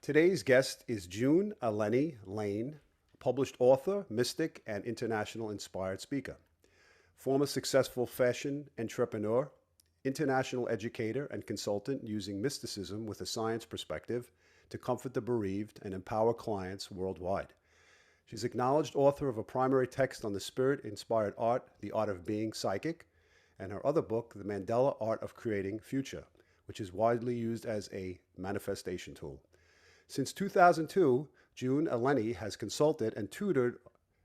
Today's guest is June-Elleni Laine, published author, mystic, and international inspired speaker. Former successful fashion entrepreneur, international educator, and consultant using mysticism with a science perspective to comfort the bereaved and empower clients worldwide. She's acknowledged author of a primary text on the spirit-inspired art, The Art of Being Psychic, and her other book, The Mandala Art of Creating Future, which is widely used as a manifestation tool. Since 2002, June-Elleni has consulted and tutored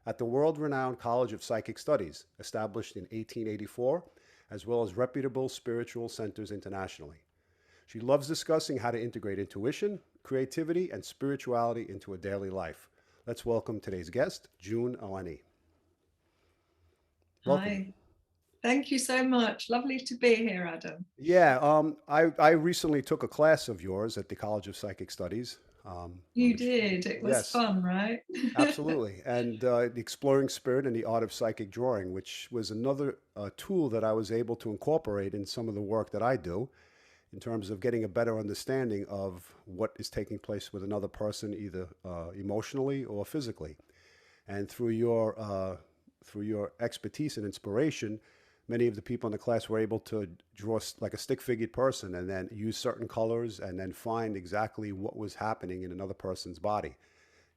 at the world-renowned College of Psychic Studies, established in 1884, as well as reputable spiritual centers internationally. She loves discussing how to integrate intuition, creativity, and spirituality into a daily life. Let's welcome today's guest, June-Elleni. Welcome. Hi, thank you so much. Lovely to be here, Adam. Yeah, I recently took a class of yours at the College of Psychic Studies. You Which, did. It was yes, fun, right? absolutely. And the Exploring Spirit and the Art of Psychic Drawing, which was another tool that I was able to incorporate in some of the work that I do in terms of getting a better understanding of what is taking place with another person, either emotionally or physically. And through your expertise and inspiration, many of the people in the class were able to draw like a stick-figured person and then use certain colors and then find exactly what was happening in another person's body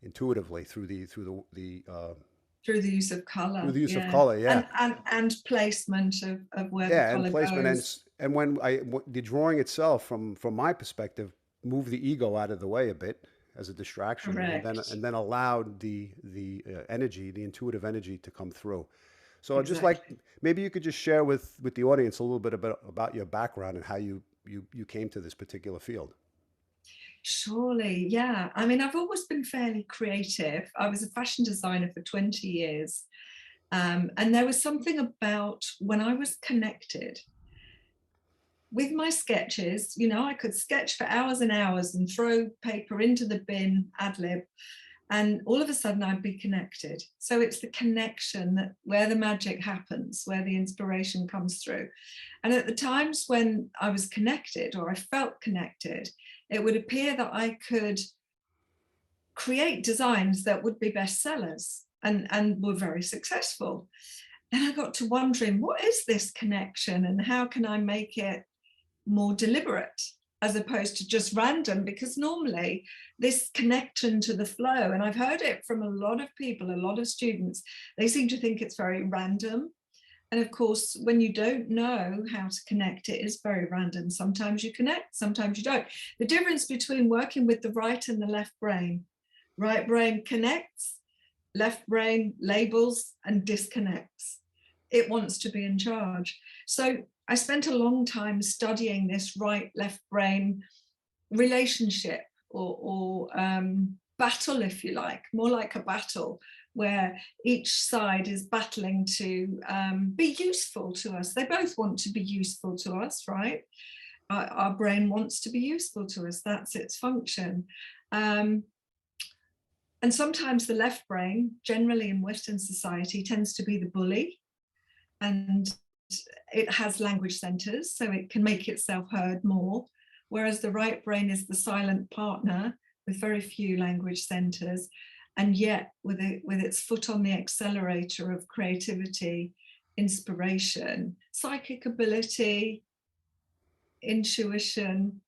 intuitively Through the use of through color, the use of yeah. color. Yeah, And placement of where the yeah, and color placement goes. and when the drawing itself, from my perspective, moved the ego out of the way a bit as a distraction, Correct. and then allowed the energy, the intuitive energy, to come through. So I'd just like Exactly. maybe you could just share with the audience a little bit about your background and how you came to this particular field. Surely, yeah. I mean, I've always been fairly creative. I was a fashion designer for 20 years. And there was something about when I was connected with my sketches, I could sketch for hours and hours and throw paper into the bin, ad lib, and all of a sudden I'd be connected. So it's the connection that where the magic happens, where the inspiration comes through. And at the times when I was connected or I felt connected, it would appear that I could create designs that would be bestsellers and were very successful. And I got to wondering, what is this connection and how can I make it more deliberate as opposed to just random? Because normally this connection to the flow, and I've heard it from a lot of people, a lot of students, they seem to think it's very random. And of course, when you don't know how to connect, it is very random. Sometimes you connect, sometimes you don't. The difference between working with the right and the left brain connects, left brain labels and disconnects. It wants to be in charge. So I spent a long time studying this right left brain relationship or battle, if you like, more like a battle where each side is battling to be useful to us. They both want to be useful to us, right? Our brain wants to be useful to us. That's its function. And sometimes the left brain, generally in Western society, tends to be the bully, and it has language centers, so it can make itself heard more, whereas the right brain is the silent partner with very few language centers, and yet with its foot on the accelerator of creativity, inspiration, psychic ability, intuition,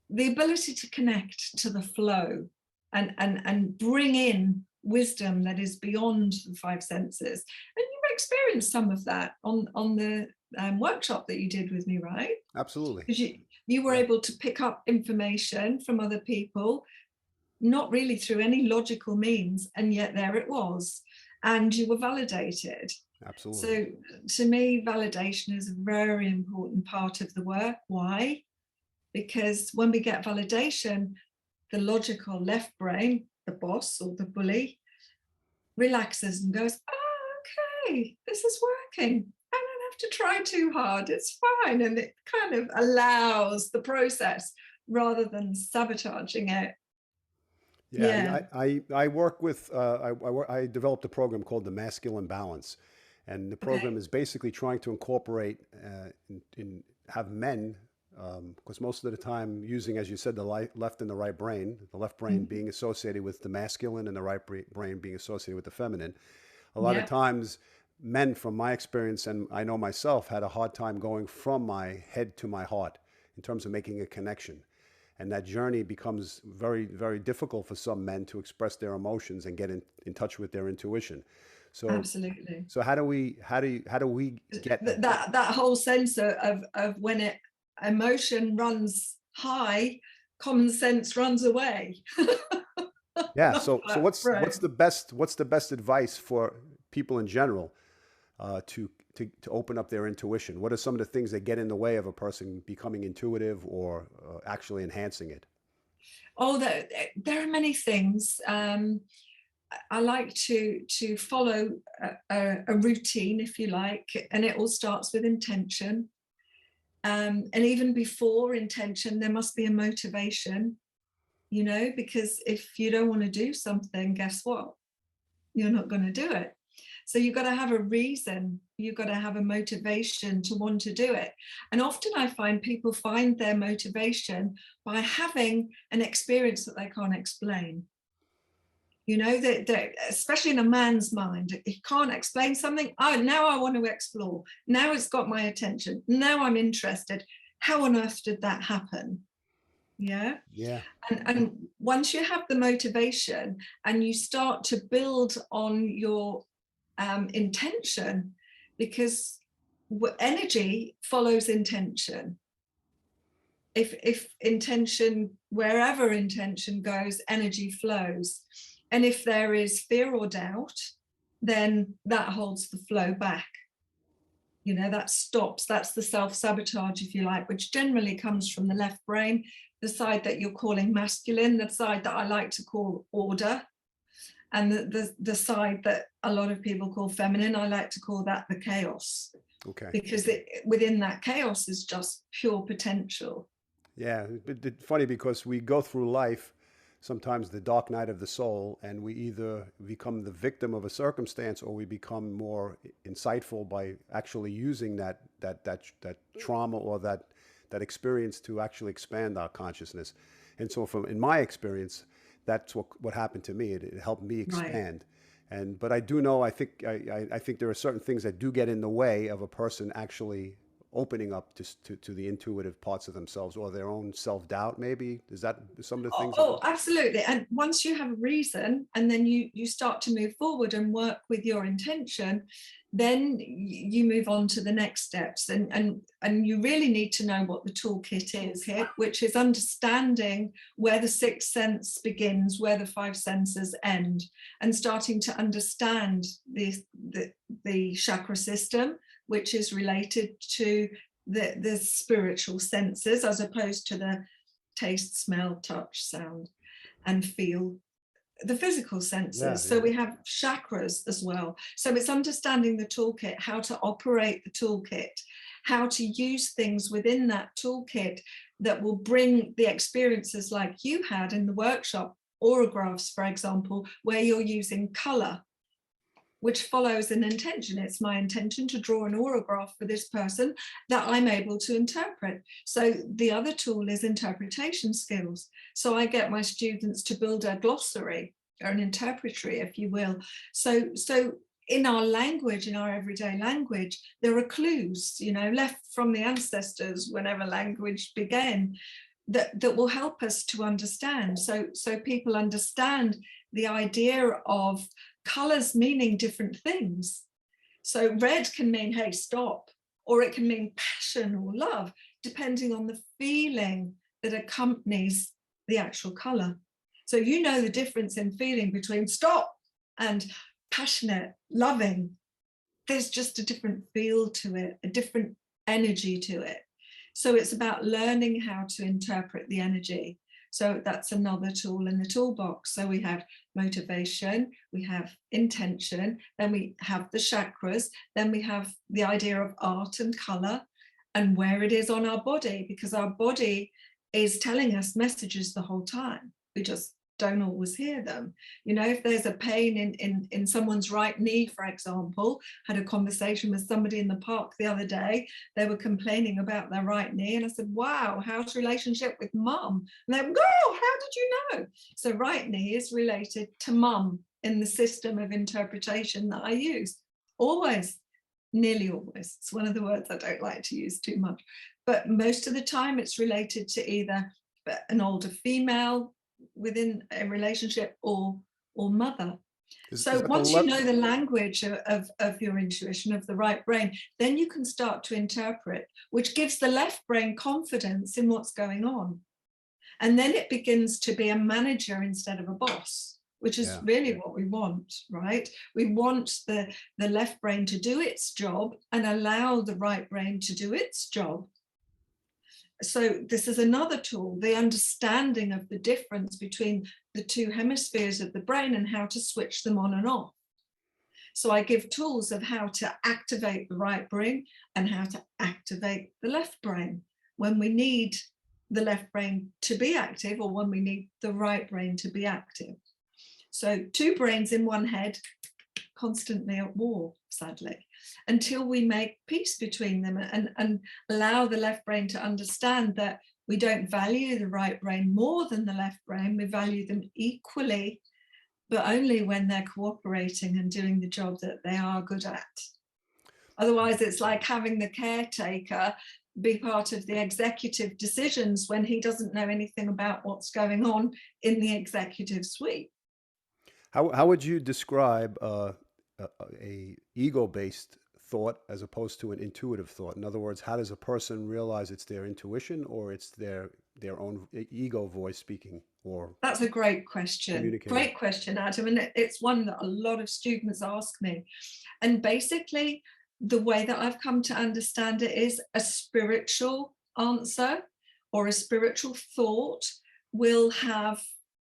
the ability to connect to the flow and bring in wisdom that is beyond the five senses. And you've experienced some of that on the workshop that you did with me, right? Absolutely. Because you were Yeah. able to pick up information from other people, not really through any logical means, and yet there it was, and you were validated. Absolutely. So to me, validation is a very important part of the work. Why? Because when we get validation, the logical left brain, the boss or the bully, relaxes and goes, oh, okay, this is working. I don't have to try too hard. It's fine. And it kind of allows the process rather than sabotaging it. Yeah, Yeah. I work with I developed a program called the Masculine Balance, and the program Okay. is basically trying to incorporate have men because most of the time using, as you said, the left and the right brain, the left brain Mhm. being associated with the masculine and the right brain being associated with the feminine. A lot of Yeah, times, men, from my experience, and I know myself, had a hard time going from my head to my heart in terms of making a connection. And that journey becomes very, very difficult for some men to express their emotions and get in touch with their intuition. So, absolutely. so how do we get a That whole sense of when emotion runs high, common sense runs away. yeah? Love So that what's phrase. the best advice for people in general to open up their intuition? What are some of the things that get in the way of a person becoming intuitive or actually enhancing it? Oh, there are many things. I like to follow a routine, if you like, and it all starts with intention. And even before intention, there must be a motivation, because if you don't want to do something, guess what? You're not going to do it. So you've got to have a reason, you've got to have a motivation to want to do it. And often I find people find their motivation by having an experience that they can't explain. That especially in a man's mind, he can't explain something. Oh, now I want to explore. Now it's got my attention. Now I'm interested. How on earth did that happen? Yeah. Yeah, And once you have the motivation and you start to build on your intention, because energy follows intention. If intention, wherever intention goes, energy flows. And if there is fear or doubt, then that holds the flow back. That stops. That's the self-sabotage, if you like, which generally comes from the left brain, the side that you're calling masculine, the side that I like to call order, and the side that a lot of people call feminine. I like to call that the chaos, okay. because within that chaos is just pure potential. Yeah, funny because we go through life, sometimes the dark night of the soul, and we either become the victim of a circumstance or we become more insightful by actually using that trauma or that experience to actually expand our consciousness. And so, in my experience, that's what happened to me. It helped me Right. expand. But I do know, I think there are certain things that do get in the way of a person actually opening up to the intuitive parts of themselves or their own self-doubt. Maybe is that some of the Oh, things that oh, absolutely. And once you have a reason, and then you start to move forward and work with your intention, then you move on to the next steps. And you really need to know what the toolkit is here, which is understanding where the sixth sense begins, where the five senses end, and starting to understand the chakra system, which is related to the spiritual senses, as opposed to the taste, smell, touch, sound, and feel, the physical yeah, senses. So yeah. we have chakras as well. So it's understanding the toolkit, how to operate the toolkit, how to use things within that toolkit that will bring the experiences like you had in the workshop, autographs, for example, where you're using color, which follows an intention. It's my intention to draw an aurograph for this person that I'm able to interpret. So the other tool is interpretation skills. So I get my students to build a glossary or an interpretary, if you will. So in our language, in our everyday language, there are clues, left from the ancestors whenever language began, that will help us to understand. So people understand the idea of colors meaning different things. So red can mean, hey, stop, or it can mean passion or love, depending on the feeling that accompanies the actual color. So the difference in feeling between stop and passionate, loving. There's just a different feel to it, a different energy to it. So it's about learning how to interpret the energy. So that's another tool in the toolbox. So we have motivation, we have intention, then we have the chakras, then we have the idea of art and color and where it is on our body, because our body is telling us messages the whole time. We just don't always hear them. You know, if there's a pain in someone's right knee, for example, had a conversation with somebody in the park the other day, they were complaining about their right knee, and I said, wow, how's relationship with mum? And they went, oh, how did you know? So right knee is related to mum in the system of interpretation that I use. Always, nearly always. It's one of the words I don't like to use too much, but most of the time it's related to either an older female within a relationship or mother. So once you know the language of your intuition, of the right brain, then you can start to interpret, which gives the left brain confidence in what's going on. And then it begins to be a manager instead of a boss, which is really what we want, right? We want the left brain to do its job and allow the right brain to do its job. So this is another tool, the understanding of the difference between the two hemispheres of the brain and how to switch them on and off. So I give tools of how to activate the right brain and how to activate the left brain when we need the left brain to be active or when we need the right brain to be active. So two brains in one head, constantly at war, sadly, until we make peace between them and allow the left brain to understand that we don't value the right brain more than the left brain, we value them equally, but only when they're cooperating and doing the job that they are good at. Otherwise, it's like having the caretaker be part of the executive decisions when he doesn't know anything about what's going on in the executive suite. How would you describe a ego-based thought as opposed to an intuitive thought? In other words, how does a person realize it's their intuition or it's their own ego voice speaking? Or that's a great question. Great question, Adam. And it's one that a lot of students ask me. And basically, the way that I've come to understand it is a spiritual answer or a spiritual thought will have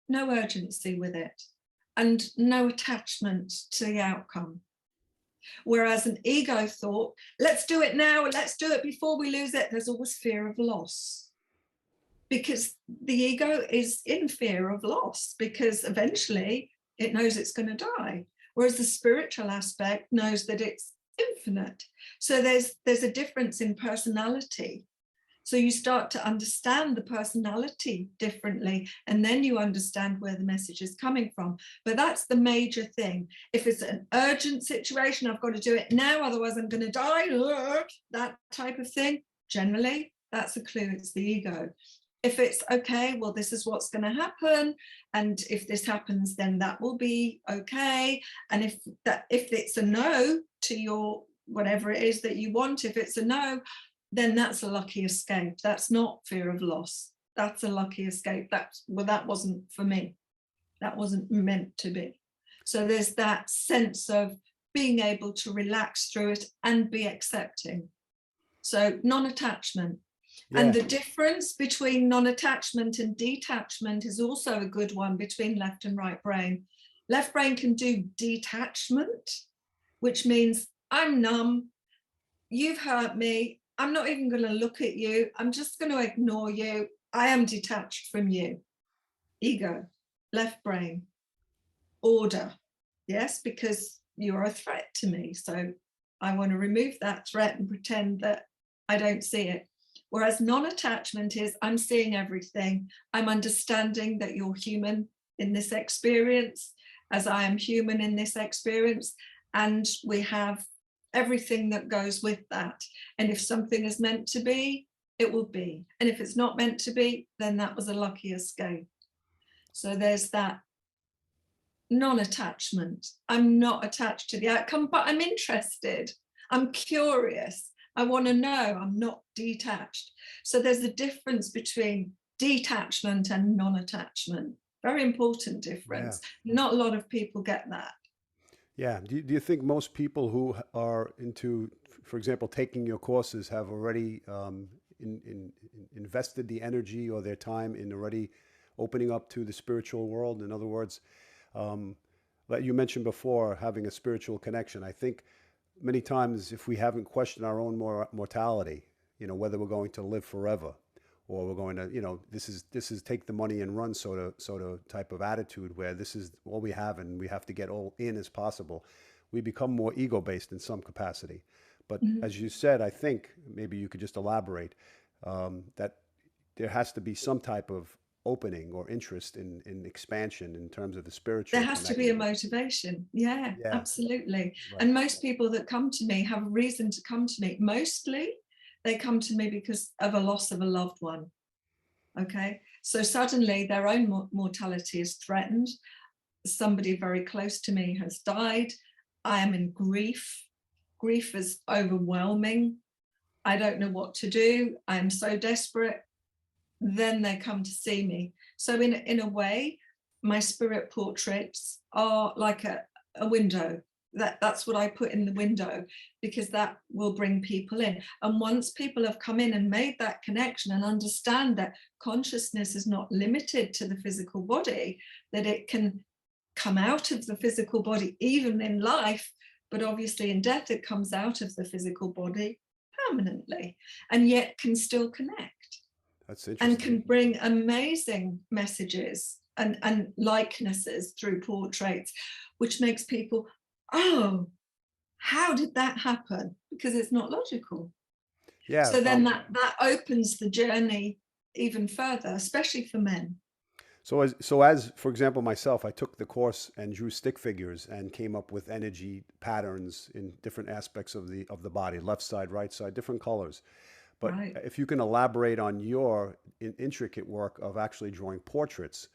no urgency with it and no attachment to the outcome. Whereas an ego thought, let's do it now, let's do it before we lose it, there's always fear of loss. Because the ego is in fear of loss, because eventually it knows it's going to die. Whereas the spiritual aspect knows that it's infinite. So there's a difference in personality. So you start to understand the personality differently, and then you understand where the message is coming from. But that's the major thing. If it's an urgent situation, I've got to do it now, otherwise I'm going to die, that type of thing, generally, that's a clue, it's the ego. If it's okay, well, this is what's going to happen, and if this happens, then that will be okay. And if it's a no to your whatever it is that you want, if it's a no, then that's a lucky escape. That's not fear of loss. That's a lucky escape. That wasn't for me. That wasn't meant to be. So there's that sense of being able to relax through it and be accepting. So non-attachment. Yeah. And the difference between non-attachment and detachment is also a good one between left and right brain. Left brain can do detachment, which means I'm numb, you've hurt me, I'm not even going to look at you, I'm just going to ignore you, I am detached from you. Ego, left brain. Order, yes, because you're a threat to me, so I want to remove that threat and pretend that I don't see it. Whereas non-attachment is I'm seeing everything, I'm understanding that you're human in this experience, as I am human in this experience, and we have everything that goes with that. And if something is meant to be, it will be. And if it's not meant to be, then that was a lucky escape. So there's that non-attachment. I'm not attached to the outcome, but I'm interested. I'm curious. I want to know. I'm not detached. So there's a difference between detachment and non-attachment. Very important difference. Yeah. Not a lot of people get that. Yeah. Do you think most people who are into, for example, taking your courses have already invested the energy or their time in already opening up to the spiritual world? In other words, like you mentioned before, having a spiritual connection. I think many times if we haven't questioned our own mortality, whether we're going to live forever, or we're going to, this is take the money and run sort of type of attitude, where this is all we have and we have to get all in as possible. We become more ego based in some capacity. But Mhm. as you said, I think maybe you could just elaborate, that there has to be some type of opening or interest in expansion in terms of the There spiritual has to be a connection. motivation. Yeah, Yeah, absolutely. right. And most people that come to me have a reason to come to me. Mostly they come to me because of a loss of a loved one. Okay. So suddenly their own mortality is threatened. Somebody very close to me has died. I am in grief. Grief is overwhelming. I don't know what to do. I'm so desperate. Then they come to see me. So in a way, my spirit portraits are like a window. That's what I put in the window, because that will bring people in. And once people have come in and made that connection and understand that consciousness is not limited to the physical body, that it can come out of the physical body even in life, but obviously in death it comes out of the physical body permanently, and yet can still connect That's and interesting. can bring amazing messages and likenesses through portraits, which makes people, oh, how did that happen? Because it's not logical. Yeah. So then that opens the journey even further, especially for men. So as for example, myself, I took the course and drew stick figures and came up with energy patterns in different aspects of the body, left side, right side, different colors. But Right. if you can elaborate on your intricate work of actually drawing portraits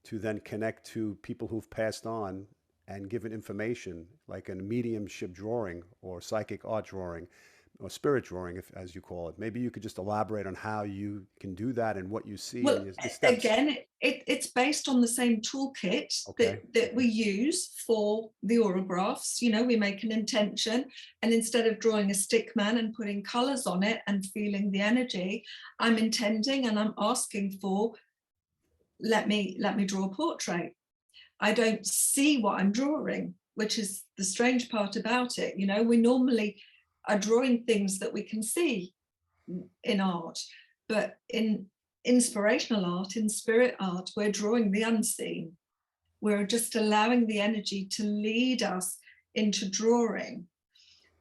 to then connect to people who've passed on and given information, like a mediumship drawing or psychic art drawing or spirit drawing, if, as you call it, maybe you could just elaborate on how you can do that and what you see and Well, the steps. again, it's based on the same toolkit Okay. that we use for the autographs. You know, we make an intention, and instead of drawing a stick man and putting colors on it and feeling the energy, I'm intending and I'm asking for, let me draw a portrait. I don't see what I'm drawing, which is the strange part about it. You know, we normally are drawing things that we can see in art, but in inspirational art, in spirit art, we're drawing the unseen. We're just allowing the energy to lead us into drawing.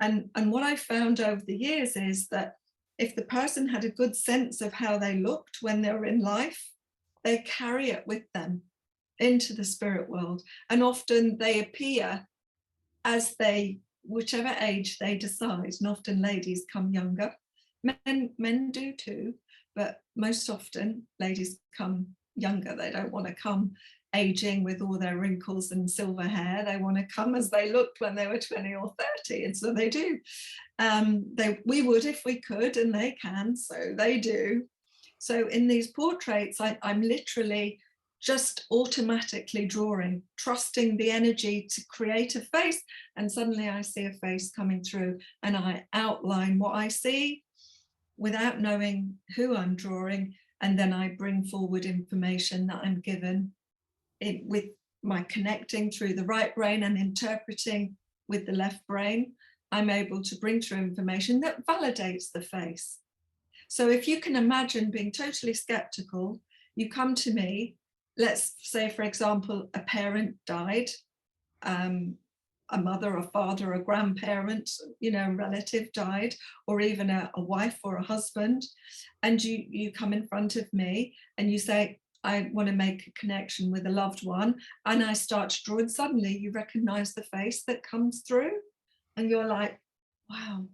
And what I found over the years is that if the person had a good sense of how they looked when they were in life, they carry it with them into the spirit world. And often they appear as they, whichever age they decide, and often ladies come younger. Men do too, but most often ladies come younger. They don't want to come aging with all their wrinkles and silver hair. They want to come as they looked when they were 20 or 30, and so they do. We would if we could, and they can, so they do. So in these portraits, I'm literally just automatically drawing, trusting the energy to create a face, and suddenly I see a face coming through, and I outline what I see without knowing who I'm drawing, and then I bring forward information that I'm given with my connecting through the right brain and interpreting with the left brain. I'm able to bring through information that validates the face. So if you can imagine being totally skeptical, you come to me, let's say, for example, a parent died, a mother, a father, a grandparent, you know, relative died, or even a wife or a husband, and you come in front of me and you say, I want to make a connection with a loved one, and I start to draw, and suddenly you recognize the face that comes through, and you're like, wow,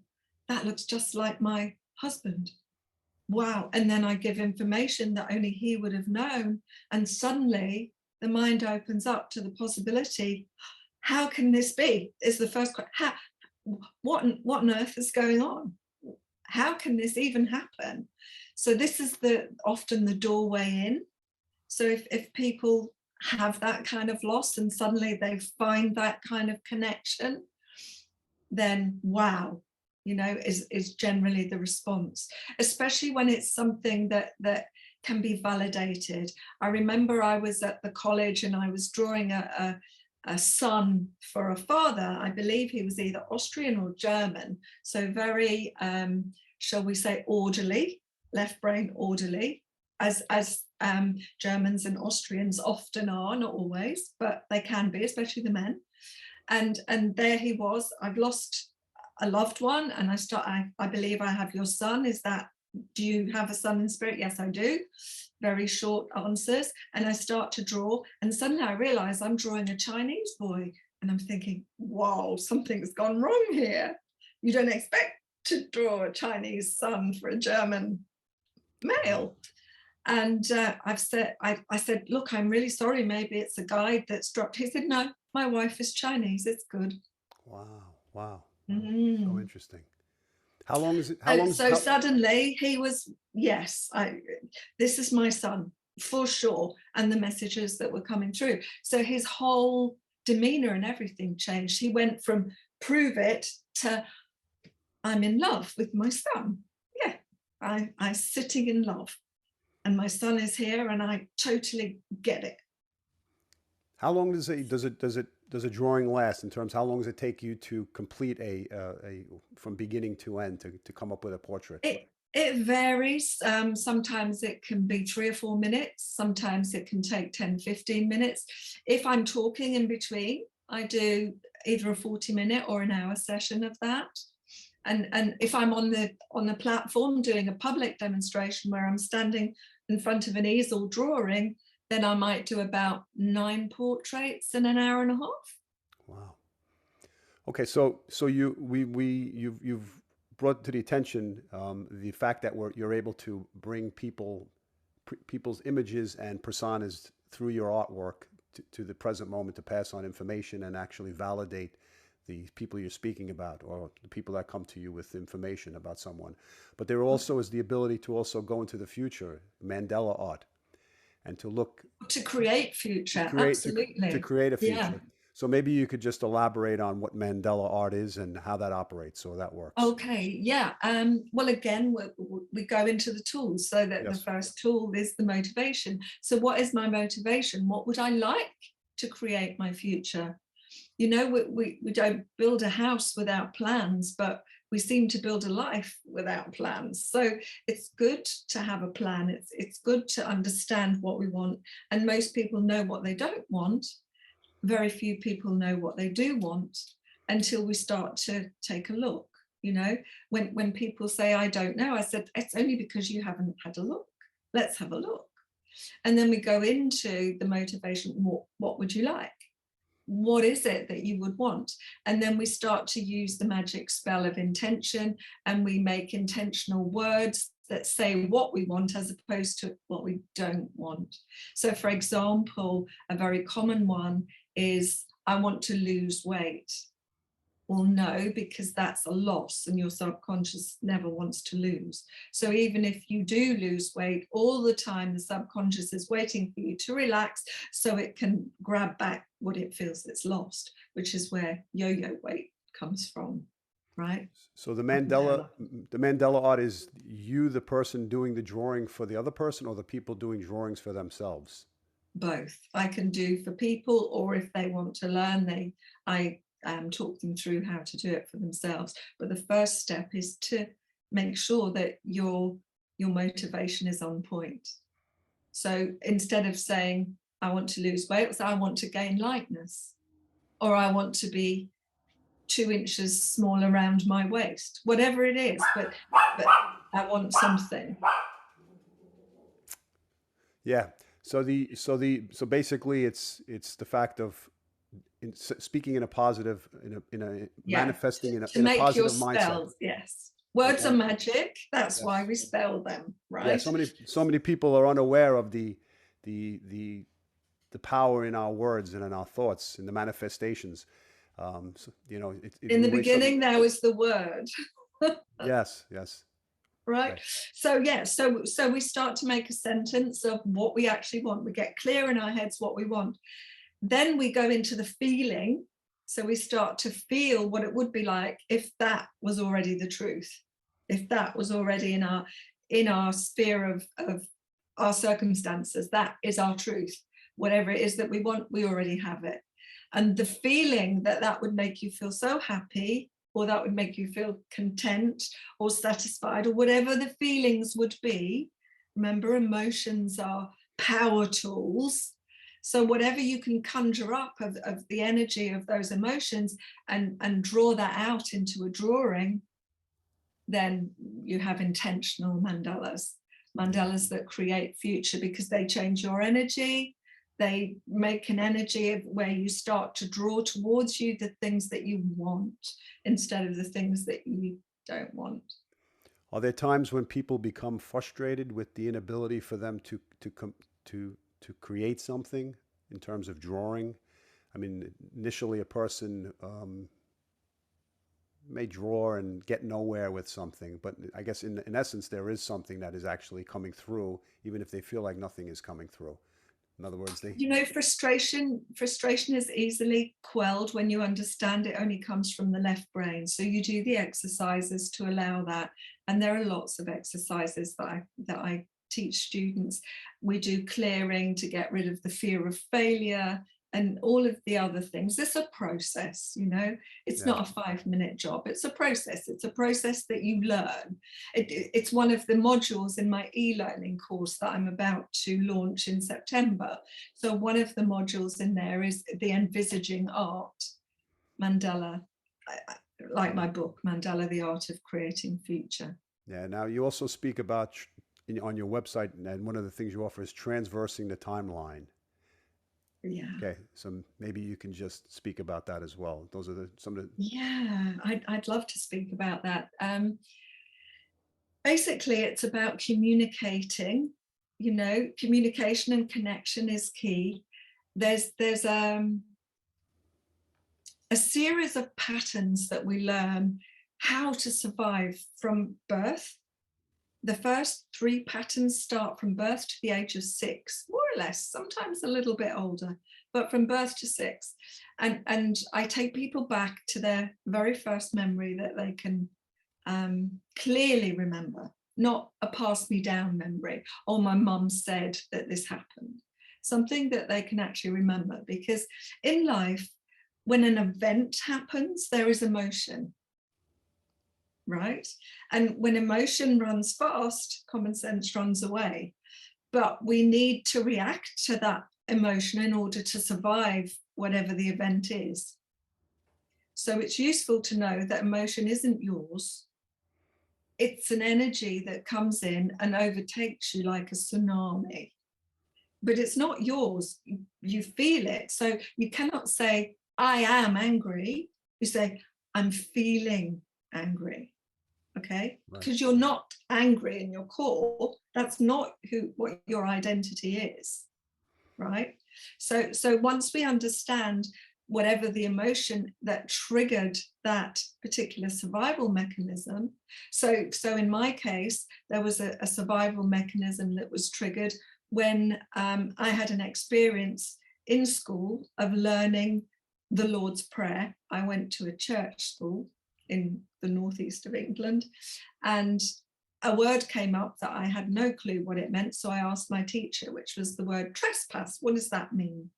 that looks just like my husband. Wow. And then I give information that only he would have known, and suddenly the mind opens up to the possibility, how can this be, is the first question. What on earth is going on? How can this even happen? So this is often the doorway in. So if people have that kind of loss and suddenly they find that kind of connection, then wow, you know, is generally the response, especially when it's something that can be validated. I remember I was at the college and I was drawing a son for a father. I believe he was either Austrian or German, so very, shall we say, orderly, left brain orderly. as Germans and Austrians often are, not always, but they can be, especially the men. And there he was. I've lost a loved one, and I believe I have your son. Do you have a son in spirit? Yes, I do. Very short answers. And I start to draw, and suddenly I realize I'm drawing a Chinese boy, and I'm thinking, wow, something's gone wrong here. You don't expect to draw a Chinese son for a German male. And I said, look, I'm really sorry, maybe it's a guide that's dropped. He said, no, my wife is Chinese, it's good. Wow. So interesting. How long is it? So suddenly he was, yes, this is my son for sure. And the messages that were coming through. So his whole demeanor and everything changed. He went from prove it to I'm in love with my son. Yeah, I'm sitting in love. And my son is here, and I totally get it. How long does a drawing last in terms? How long does it take you to complete a from beginning to end to come up with a portrait? It varies. Sometimes it can be 3 or 4 minutes. Sometimes it can take 10, 15 minutes. If I'm talking in between, I do either a 40-minute or an hour session of that. And if I'm on the platform doing a public demonstration where I'm standing in front of an easel drawing, then I might do about 9 portraits in an hour and a half. Wow. Okay, so you've brought to the attention the fact that you're able to bring people's images and personas through your artwork to the present moment to pass on information and actually validate the people you're speaking about, or the people that come to you with information about someone. But there also is the ability to also go into the future, Mandela art, and to create future. Absolutely. To create a future. Yeah. So maybe you could just elaborate on what Mandela art is and how that operates, so that works. Okay, yeah. Well, again, we go into the tools. So that Yes. The first tool is the motivation. So what is my motivation? What would I like to create my future? You know, we don't build a house without plans, but we seem to build a life without plans. So it's good to have a plan. It's good to understand what we want. And most people know what they don't want. Very few people know what they do want until we start to take a look. You know, when people say, I don't know, I said, it's only because you haven't had a look. Let's have a look. And then we go into the motivation. What would you like? What is it that you would want? And then we start to use the magic spell of intention, and we make intentional words that say what we want as opposed to what we don't want. So for example, a very common one is, I want to lose weight. Well, no, because that's a loss and your subconscious never wants to lose. So even if you do lose weight, all the time the subconscious is waiting for you to relax so it can grab back what it feels it's lost, which is where yo-yo weight comes from, right? So the Mandela art is you, the person doing the drawing for the other person, or the people doing drawings for themselves? Both. I can do for people, or if they want to learn, I talk them through how to do it for themselves. But the first step is to make sure that your motivation is on point. So instead of saying, I want to lose weight, I want to gain lightness, or I want to be 2 inches smaller around my waist, whatever it is, but I want something. Yeah. So basically it's the fact of speaking in a positive, manifesting in a positive mindset. Yes. Words are magic. That's why we spell them, right? Yeah. So many people are unaware of the power in our words and in our thoughts, in the manifestations. In the beginning, there was the word. Yes. Right. So so we start to make a sentence of what we actually want. We get clear in our heads what we want. Then we go into the feeling. So we start to feel what it would be like if that was already the truth, if that was already in our sphere of our circumstances. That is our truth. Whatever it is that we want, we already have it. And the feeling that would make you feel so happy, or that would make you feel content or satisfied, or whatever the feelings would be, Remember, emotions are power tools. So whatever you can conjure up of the energy of those emotions and draw that out into a drawing, then you have intentional mandalas. Mandalas that create future, because they change your energy. They make an energy of where you start to draw towards you the things that you want instead of the things that you don't want. Are there times when people become frustrated with the inability for them to create something in terms of drawing? I mean, initially a person may draw and get nowhere with something, but I guess in essence there is something that is actually coming through, even if they feel like nothing is coming through. In other words, they... You know, frustration is easily quelled when you understand it only comes from the left brain. So you do the exercises to allow that. And there are lots of exercises that I teach students. We do clearing to get rid of the fear of failure and all of the other things. It's a process, you know, it's not a 5-minute job. It's a process. It's a process that you learn. It's one of the modules in my e-learning course that I'm about to launch in September. So one of the modules in there is the envisaging art, Mandala, like my book, Mandala, the Art of Creating Future. Yeah, now you also speak about on your website, and one of the things you offer is transversing the timeline. Yeah. Okay, so maybe you can just speak about that as well. Those are some of the... Yeah, I'd love to speak about that. Basically, it's about communicating. You know, communication and connection is key. There's a series of patterns that we learn how to survive from birth. The first 3 patterns start from birth to the age of 6, more or less, sometimes a little bit older, but from birth to 6. And I take people back to their very first memory that they can clearly remember, not a pass me down memory, or my mum said that this happened. Something that they can actually remember, because in life, when an event happens, there is emotion. Right? And when emotion runs fast, common sense runs away. But we need to react to that emotion in order to survive whatever the event is. So it's useful to know that emotion isn't yours. It's an energy that comes in and overtakes you like a tsunami. But it's not yours. You feel it. So you cannot say, I am angry. You say, I'm feeling angry. Okay, because you're not angry in your core. That's not what your identity is, right? So once we understand whatever the emotion that triggered that particular survival mechanism, so in my case, there was a survival mechanism that was triggered when I had an experience in school of learning the Lord's Prayer. I went to a church school in the northeast of England, and a word came up that I had no clue what it meant. So I asked my teacher, which was the word trespass. What does that mean?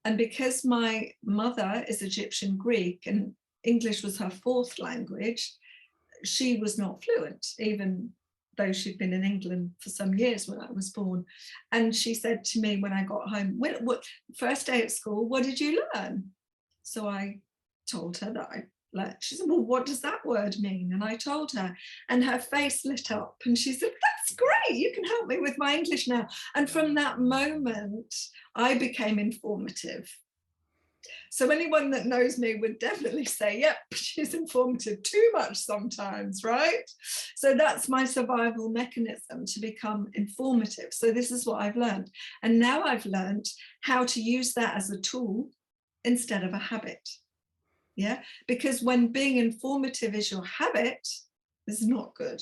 And because my mother is Egyptian Greek and English was her 4th language, she was not fluent, even though she'd been in England for some years when I was born. And she said to me when I got home, what first day at school, what did you learn? So I told her that she said, well, what does that word mean? And I told her, and her face lit up and she said, that's great, you can help me with my English now. And from that moment, I became informative. So anyone that knows me would definitely say, yep, she's informative, too much sometimes, right? So that's my survival mechanism, to become informative. So this is what I've learned. And now I've learned how to use that as a tool instead of a habit. Yeah, because when being informative is your habit, this is not good.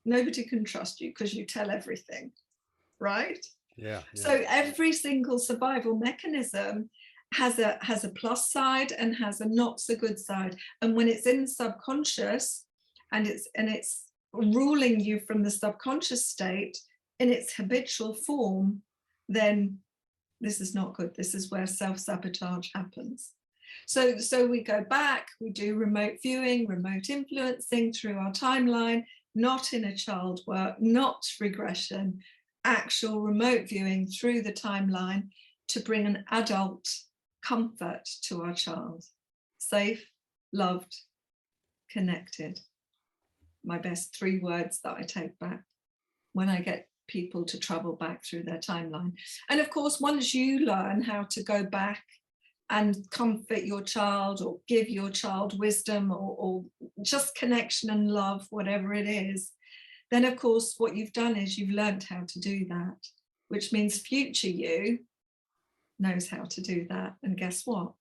Nobody can trust you because you tell everything, right? Yeah. So every single survival mechanism has a plus side and has a not so good side. And when it's in the subconscious and it's ruling you from the subconscious state in its habitual form, then this is not good. This is where self-sabotage happens. So we go back, we do remote viewing, remote influencing through our timeline. not inner child work, not regression, actual remote viewing through the timeline to bring an adult comfort to our child. Safe, loved, connected. My best 3 words that I take back when I get people to travel back through their timeline. And of course, once you learn how to go back and comfort your child or give your child wisdom or just connection and love, whatever it is, then of course what you've done is you've learned how to do that, which means future you knows how to do that. And guess what?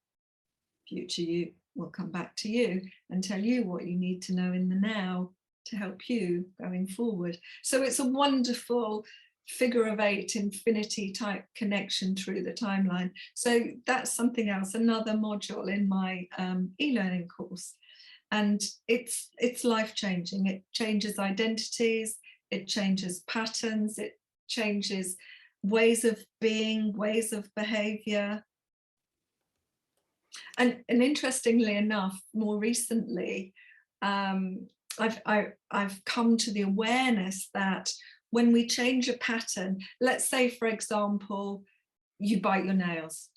Future you will come back to you and tell you what you need to know in the now to help you going forward. So it's a wonderful figure of 8 infinity type connection through the timeline. So that's something else, another module in my e-learning course. And it's life-changing. It changes identities, it changes patterns, it changes ways of being, ways of behavior. And interestingly enough, more recently, I've come to the awareness that when we change a pattern, let's say, for example, you bite your nails.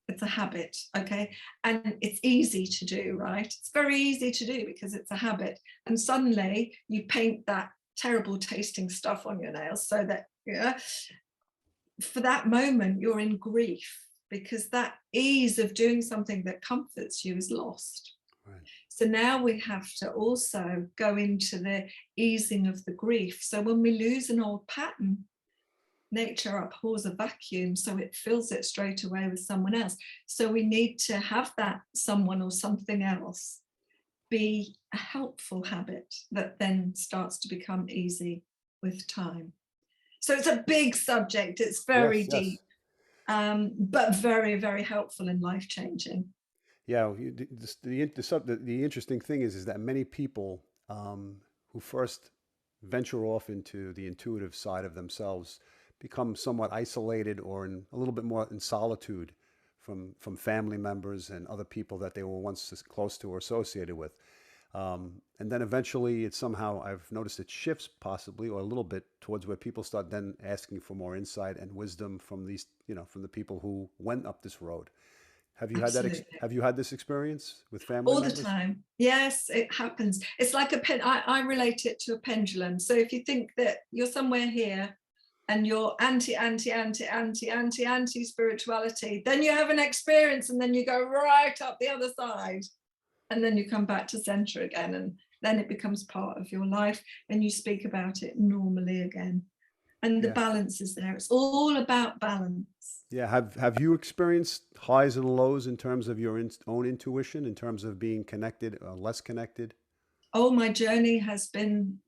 It's a habit, okay? And it's easy to do, right? It's very easy to do because it's a habit. And suddenly you paint that terrible tasting stuff on your nails so that, yeah, for that moment, you're in grief because that ease of doing something that comforts you is lost. Right. So now we have to also go into the easing of the grief. So when we lose an old pattern, nature abhors a vacuum, so it fills it straight away with someone else. So we need to have that someone or something else be a helpful habit that then starts to become easy with time. So it's a big subject, it's very deep, but very, very helpful and life-changing. Yeah, the interesting thing is that many people who first venture off into the intuitive side of themselves become somewhat isolated or a little bit more in solitude from family members and other people that they were once close to or associated with. And then eventually it somehow, I've noticed it shifts possibly, or a little bit towards where people start then asking for more insight and wisdom from these, from the people who went up this road. Have you Absolutely. had that? Have you had this experience with family all members? the time? Yes, it happens. It's like a pen. I relate it to a pendulum. So if you think that you're somewhere here and you're anti spirituality, then you have an experience and then you go right up the other side and then you come back to center again, and then it becomes part of your life and you speak about it normally again. And the balance is there. It's all about balance. Yeah. Have you experienced highs and lows in terms of your own intuition, in terms of being connected or less connected? Oh, my journey has been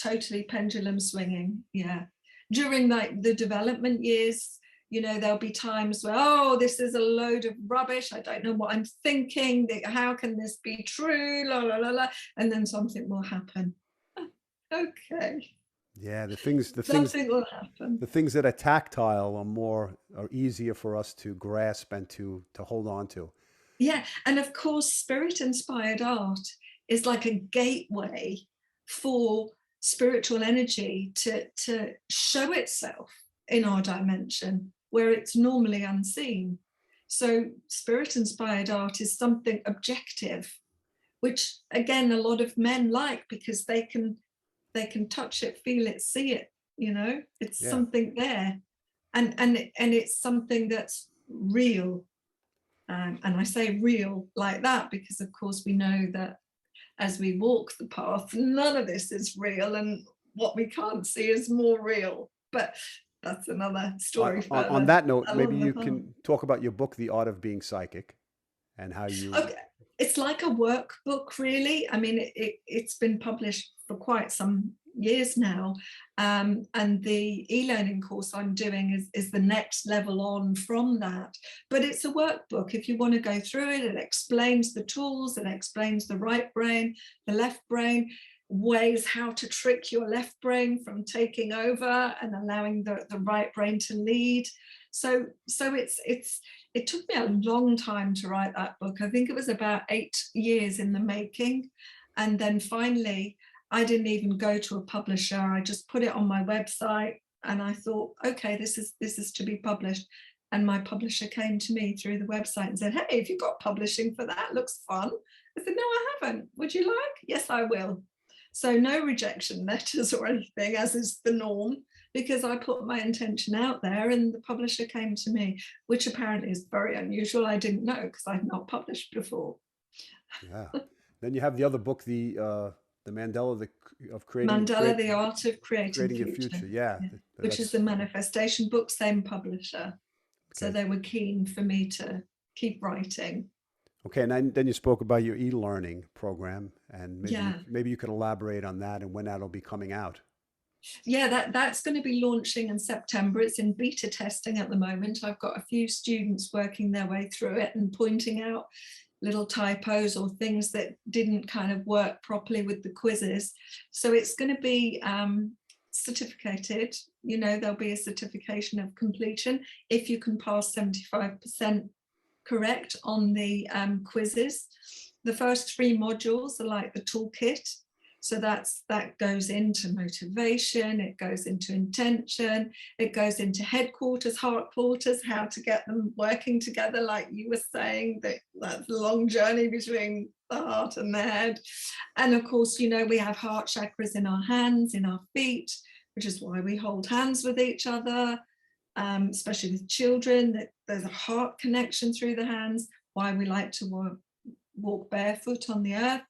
totally pendulum swinging. Yeah. During the development years, there'll be times where, oh, this is a load of rubbish. I don't know what I'm thinking. How can this be true? La, la, la, la. And then something will happen. Okay. Yeah, the things Something will happen. The things that are tactile are easier for us to grasp and to hold on to. Yeah, and of course, spirit-inspired art is like a gateway for spiritual energy to show itself in our dimension where it's normally unseen. So spirit-inspired art is something objective, which again a lot of men like because they can touch it, feel it, see it. It's something there, and it's something that's real. And I say real like that because, of course, we know that as we walk the path, none of this is real, and what we can't see is more real. But that's another story. On that note, maybe you can talk about your book, The Art of Being Psychic, and how you... Okay. It's like a workbook, really. I mean, it's been published for quite some years now. And the e-learning course I'm doing is the next level on from that. But it's a workbook. If you want to go through it, it explains the tools, it explains the right brain, the left brain, ways how to trick your left brain from taking over and allowing the right brain to lead. So it took me a long time to write that book. I think it was about 8 years in the making. And then finally, I didn't even go to a publisher. I just put it on my website and I thought, okay, this is to be published. And my publisher came to me through the website and said, hey, have you got publishing for that? Looks fun. I said, no, I haven't. Would you like? Yes, I will. So no rejection letters or anything, as is the norm, because I put my intention out there and the publisher came to me, which apparently is very unusual. I didn't know because I'd not published before. Yeah. Then you have the other book, the Mandela of Mandala, The Art of Creating creating your Future. future. Yeah, Yeah. Which is the manifestation book, same publisher. So they were keen for me to keep writing. Okay, and then you spoke about your e-learning program, and maybe Yeah. maybe you could elaborate on that and when that'll be coming out. Yeah, that's going to be launching in September. It's in beta testing at the moment. I've got a few students working their way through it and pointing out little typos or things that didn't kind of work properly with the quizzes. So it's going to be certificated. You know, there'll be a certification of completion if you can pass 75% correct on the quizzes. The first 3 modules are like the toolkit. So that goes into motivation, it goes into intention, it goes into headquarters, heart quarters, how to get them working together, like you were saying, that's a long journey between the heart and the head. And of course, you know, we have heart chakras in our hands, in our feet, which is why we hold hands with each other, especially with children, that there's a heart connection through the hands, why we like to walk barefoot on the earth.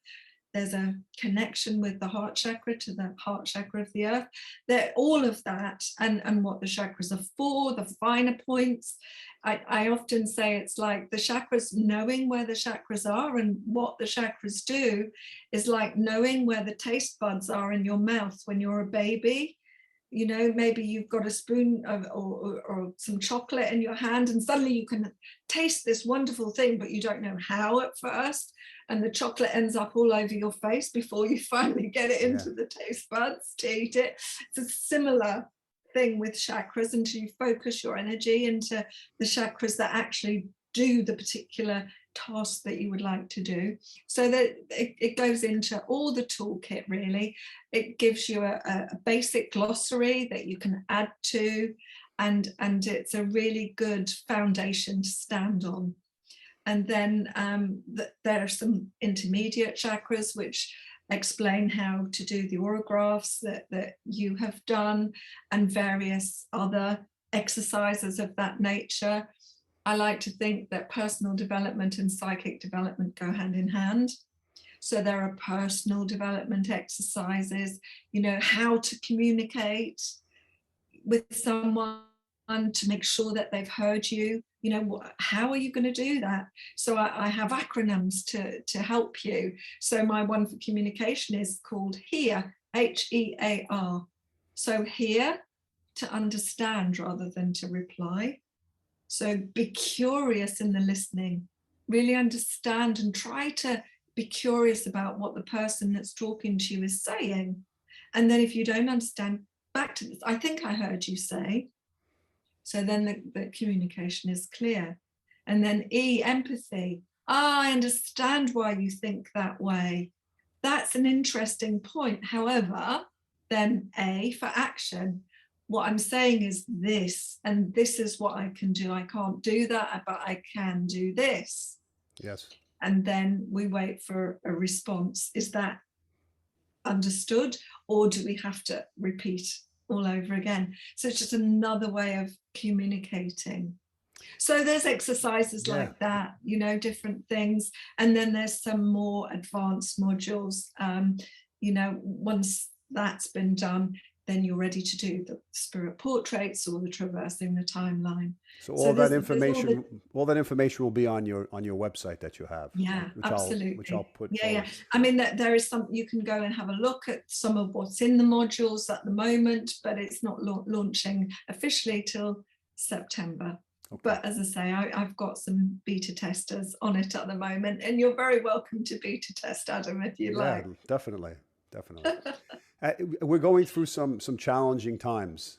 There's a connection with the heart chakra to the heart chakra of the earth. That all of that and what the chakras are for, the finer points. I often say it's like the chakras, knowing where the chakras are and what the chakras do is like knowing where the taste buds are in your mouth when you're a baby. You know, maybe you've got a spoon or some chocolate in your hand and suddenly you can taste this wonderful thing, but you don't know how at first. And the chocolate ends up all over your face before you finally get it into the taste buds to eat it. It's a similar thing with chakras, until you focus your energy into the chakras that actually do the particular task that you would like to do. So that it goes into all the toolkit, really. It gives you a basic glossary that you can add to, and it's a really good foundation to stand on. And then there are some intermediate chakras which explain how to do the orographs that you have done, and various other exercises of that nature. I like to think that personal development and psychic development go hand in hand. So there are personal development exercises, you know, how to communicate with someone to make sure that they've heard you. You know, how are you going to do that? So I have acronyms to help you. So my one for communication is called HEAR, HEAR. So hear, to understand rather than to reply. So be curious in the listening, really understand and try to be curious about what the person that's talking to you is saying. And then if you don't understand, back to this, I think I heard you say. So then the communication is clear. And then E, empathy. I understand why you think that way. That's an interesting point. However, then A, for action. What I'm saying is this, and this is what I can do. I can't do that, but I can do this. Yes. And then we wait for a response. Is that understood, or do we have to repeat all over again? So it's just another way of communicating. So there's exercises like that, you know, different things. And then there's some more advanced modules. You know, once that's been done, then you're ready to do the spirit portraits or the traversing the timeline. So all that information will be on your website that you have. Yeah, absolutely. Which I'll put. Yeah. I mean, there is some, you can go and have a look at some of what's in the modules at the moment, but it's not launching officially till September. Okay. But as I say, I've got some beta testers on it at the moment, and you're very welcome to beta test, Adam, if you like. Definitely. We're going through some challenging times.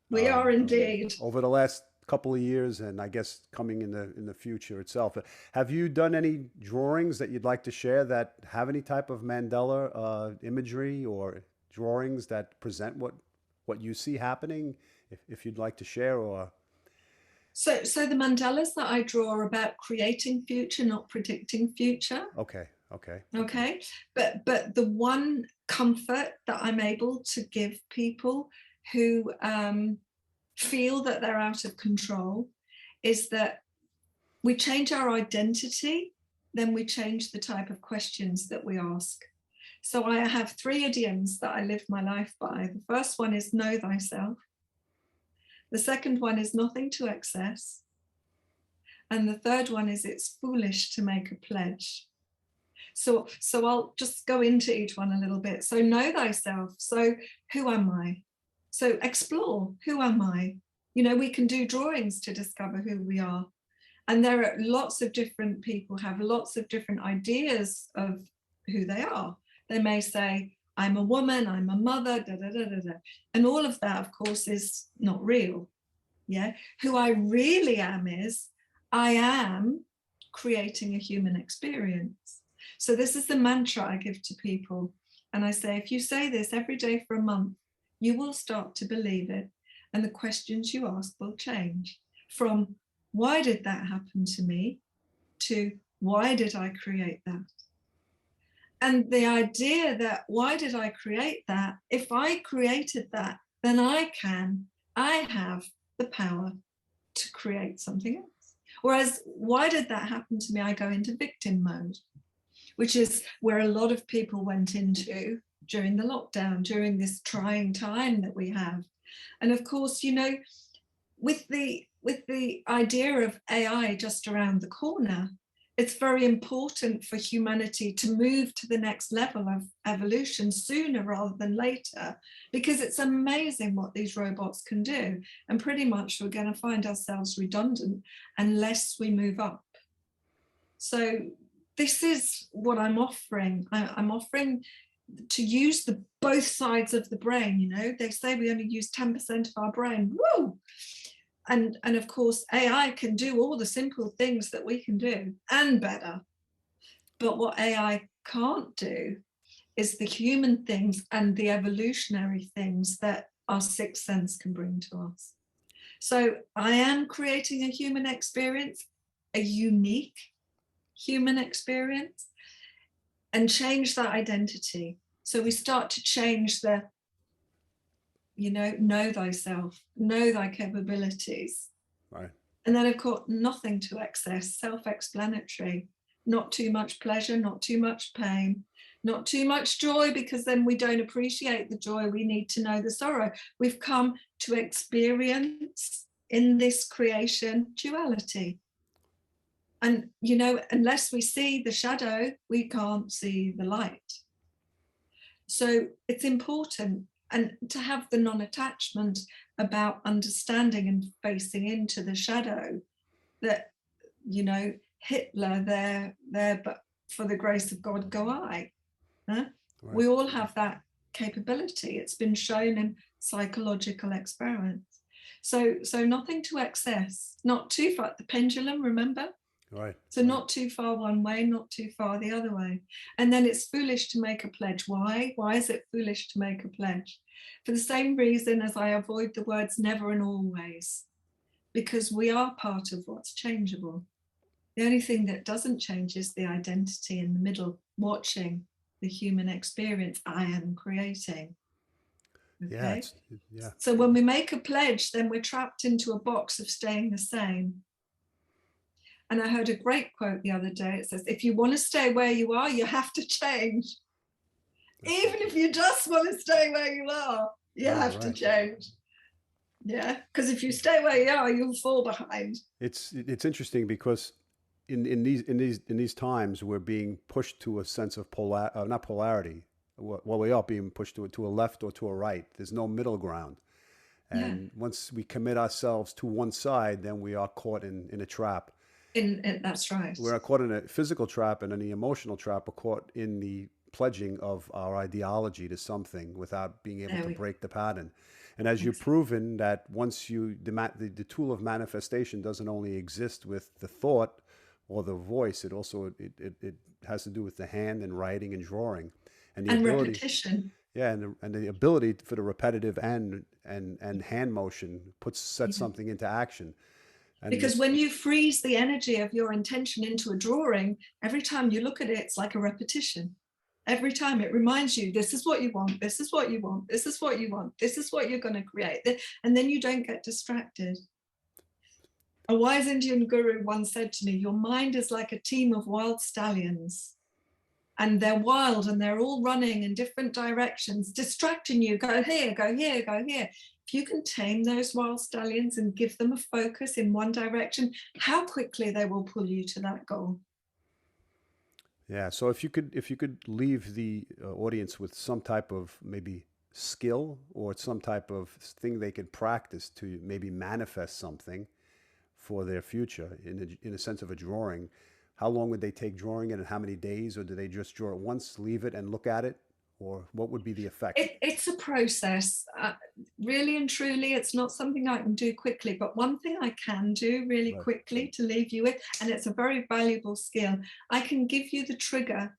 We are indeed. Over the last couple of years, and I guess coming in the future itself. Have you done any drawings that you'd like to share that have any type of Mandela imagery or drawings that present what you see happening? If you'd like to share, or So the mandalas that I draw are about creating future, not predicting future. okay, okay, Okay, but the one comfort that I'm able to give people who feel that they're out of control is that we change our identity, then we change the type of questions that we ask. So I have 3 idioms that I live my life by. The first one is know thyself. The second one is nothing to excess. And the third one is it's foolish to make a pledge. So I'll just go into each one a little bit. So know thyself. So who am I? So explore, who am I? You know, we can do drawings to discover who we are. And there are lots of different people have lots of different ideas of who they are. They may say, I'm a woman, I'm a mother, da, da, da, da, da. And all of that, of course, is not real. Yeah. Who I really am is, I am creating a human experience. So this is the mantra I give to people. And I say, if you say this every day for a month, you will start to believe it. And the questions you ask will change from why did that happen to me to why did I create that? And the idea that why did I create that? If I created that, then I have the power to create something else. Whereas why did that happen to me? I go into victim mode, which is where a lot of people went into during the lockdown, during this trying time that we have. And of course, you know, with the idea of AI just around the corner, it's very important for humanity to move to the next level of evolution sooner rather than later, because it's amazing what these robots can do. And pretty much we're going to find ourselves redundant unless we move up. So this is what I'm offering. I'm offering to use both sides of the brain. You know, they say we only use 10% of our brain. Woo! And of course, AI can do all the simple things that we can do and better. But what AI can't do is the human things and the evolutionary things that our sixth sense can bring to us. So I am creating a human experience, a unique human experience, and change that identity. So we start to change the, you know thyself, know thy capabilities. right. And then, of course, nothing to excess, self-explanatory. Not too much pleasure, not too much pain, not too much joy, because then we don't appreciate the joy. We need to know the sorrow. We've come to experience in this creation duality. And, you know, unless we see the shadow, we can't see the light. So it's important and to have the non-attachment about understanding and facing into the shadow that, you know, Hitler there, but for the grace of God go I. Huh? Right. We all have that capability. It's been shown in psychological experiments. So nothing to excess, not too far. The pendulum, remember? Right. So not too far one way, not too far the other way. And then it's foolish to make a pledge. Why? Why is it foolish to make a pledge? For the same reason as I avoid the words never and always, because we are part of what's changeable. The only thing that doesn't change is the identity in the middle, watching the human experience I am creating. Okay. Yeah. So when we make a pledge, then we're trapped into a box of staying the same. And I heard a great quote the other day. It says, if you want to stay where you are, you have to change. Even if you just want to stay where you are, you have to change. Yeah, because if you stay where you are, you'll fall behind. It's interesting because in these times we're being pushed to a sense of not polarity. Well, we are being pushed to a left or to a right. There's no middle ground. And once we commit ourselves to one side, then we are caught in a trap. That's right. We're caught in a physical trap and in the emotional trap. We're caught in the pledging of our ideology to something without being able to break the pattern. And as you've Excellent. proven that once you, the tool of manifestation doesn't only exist with the thought or the voice, it also, it has to do with the hand and writing and drawing and the And ability. repetition. Yeah, and the ability for the repetitive and hand motion sets Yeah. something into action. And Because this, when you freeze the energy of your intention into a drawing, every time you look at it, it's like a repetition. Every time it reminds you, this is what you want, this is what you want, this is what you want, this is what you're going to create. And then you don't get distracted. A wise Indian guru once said to me, your mind is like a team of wild stallions. And they're wild and they're all running in different directions, distracting you, go here, go here, go here. If you can tame those wild stallions and give them a focus in one direction, how quickly they will pull you to that goal. yeah. So if you could leave the audience with some type of maybe skill or some type of thing they could practice to maybe manifest something for their future in a sense of a drawing, how long would they take drawing it and how many days, or do they just draw it once, leave it and look at it, or what would be the effect? It's a process. Really and truly, it's not something I can do quickly, but one thing I can do really Right. quickly to leave you with, and it's a very valuable skill, I can give you the trigger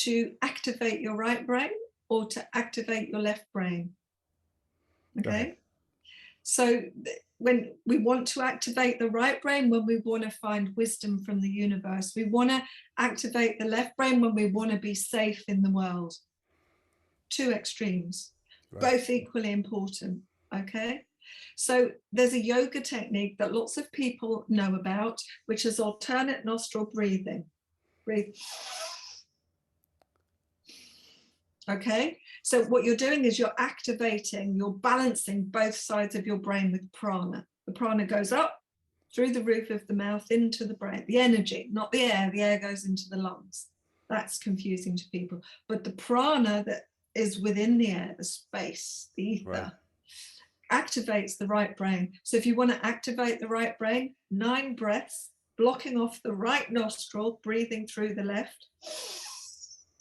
to activate your right brain or to activate your left brain. Go ahead. Okay. So when we want to activate the right brain, when we want to find wisdom from the universe, we want to activate the left brain when we want to be safe in the world. Two extremes, Right. both equally important. Okay. So there's a yoga technique that lots of people know about, which is alternate nostril breathing. Breathe. Okay, so what you're doing is you're activating, you're balancing both sides of your brain with prana. The prana goes up through the roof of the mouth into the brain, the energy, not the air goes into the lungs. That's confusing to people. But the prana that is within the air, the space, the ether, Right. activates the right brain. So if you want to activate the right brain, 9 breaths, blocking off the right nostril, breathing through the left.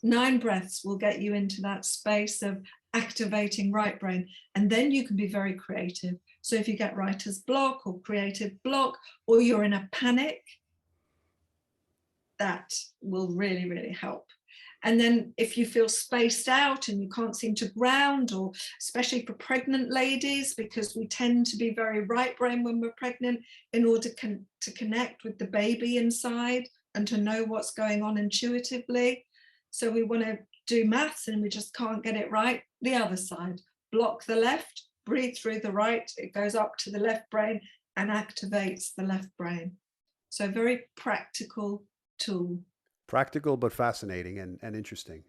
9 breaths will get you into that space of activating right brain. And then you can be very creative. So if you get writer's block or creative block, or you're in a panic, that will really, really help. And then if you feel spaced out and you can't seem to ground, or especially for pregnant ladies, because we tend to be very right brain when we're pregnant in order to connect with the baby inside and to know what's going on intuitively. So we want to do maths and we just can't get it right. The other side, block the left, breathe through the right, it goes up to the left brain and activates the left brain. So very practical tool. Practical but fascinating and interesting.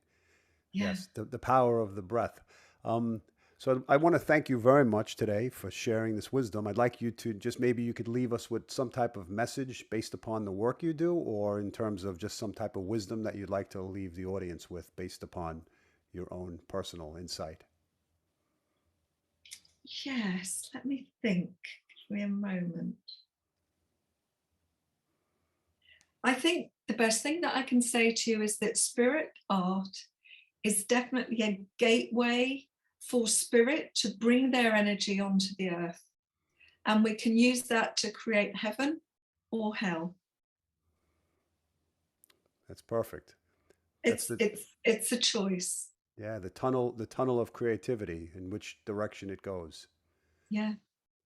Yeah. Yes, the power of the breath. So I want to thank you very much today for sharing this wisdom. I'd like you to just maybe you could leave us with some type of message based upon the work you do, or in terms of just some type of wisdom that you'd like to leave the audience with based upon your own personal insight. Yes, let me think. Give me a moment. I think the best thing that I can say to you is that spirit art is definitely a gateway for spirit to bring their energy onto the earth. And we can use that to create heaven or hell. That's perfect. That's It's the it's a choice. Yeah, the tunnel of creativity in which direction it goes. Yeah.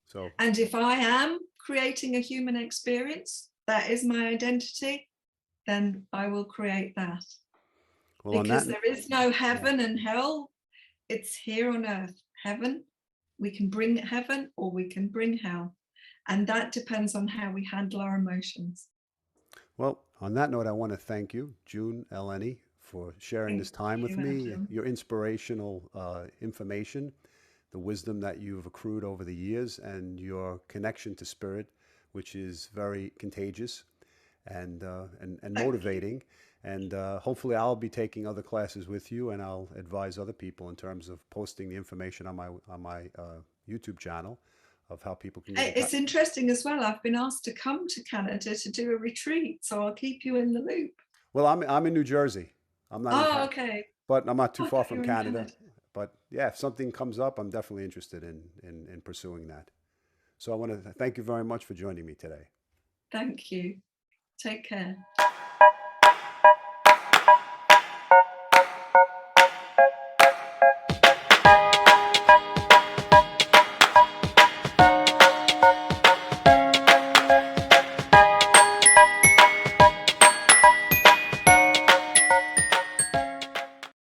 So, And if I am creating a human experience, that is my identity, then I will create that. well, on Because that, there is no yeah. heaven and hell. It's here on earth. Heaven, we can bring heaven or we can bring hell. And that depends on how we handle our emotions. Well, on that note, I want to thank you, June-Elleni, for sharing Thank this time with you, me, Adam. your inspirational information, the wisdom that you've accrued over the years, and your connection to spirit, which is very contagious and Thank you. motivating. And hopefully, I'll be taking other classes with you, and I'll advise other people in terms of posting the information on my YouTube channel of how people can get in touch. It's interesting as well. I've been asked to come to Canada to do a retreat, so I'll keep you in the loop. Well, I'm in New Jersey. I'm not in Oh, Canada, okay. but I'm not too I far thought from you were in Canada. Canada. But yeah, if something comes up, I'm definitely interested in pursuing that. So I want to thank you very much for joining me today. Thank you. Take care.